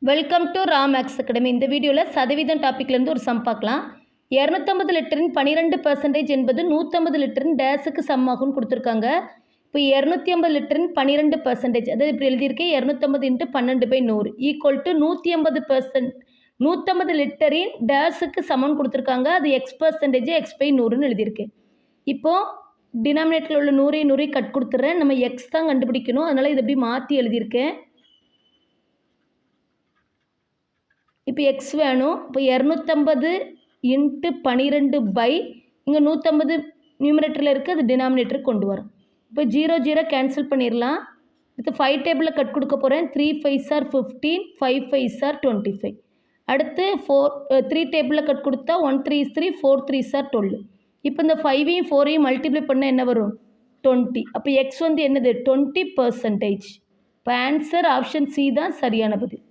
Welcome to Ram maths academy. இந்த வீடியோவில் சதவீதம் டாப்பிக்லேருந்து ஒரு சம் பார்க்கலாம். 250 லிட்டரின் 12% என்பது 150 லிட்டரின் டேஸுக்கு சம்மாகும்னு கொடுத்துருக்காங்க. இப்போ 250 லிட்டரின் 12%, அதாவது இப்படி எழுதியிருக்கேன், 250 × 12/100 ஈக்குவல் டு 150%. 150 லிட்டரின் டேஸுக்கு சமம்னு கொடுத்துருக்காங்க. அது X%, X/100ன்னு எழுதியிருக்கேன். இப்போது டினாமினேட்டரில் உள்ள 100 கட் கொடுத்துட்றேன். நம்ம எக்ஸ் தான் கண்டுபிடிக்கணும், அதனால் இதை எப்படி மாற்றி எழுதியிருக்கேன். இப்போ எக்ஸ் வேணும். இப்போ 250 × 12 இங்கே 150 நியூமரேட்டரில் இருக்குது, அது டினாமினேட்டருக்கு கொண்டு வரும். இப்போ 0 கேன்சல் பண்ணிடலாம். அடுத்து 5 டேபிளில் கட் கொடுக்க போகிறேன். 3 5s are 15, 5 5s are 25. அடுத்து 3 டேபிளில் கட் கொடுத்தா 1 3 is 3, 4 3s are 12. இப்போ இந்த 5ஐயும் 4ஐயும் மல்டிப்ளை பண்ணால் என்ன வரும்? 20. அப்போ எக்ஸ் வந்து என்னது? 20%. இப்போ ஆன்சர் ஆப்ஷன் சி தான் சரியான பதில்.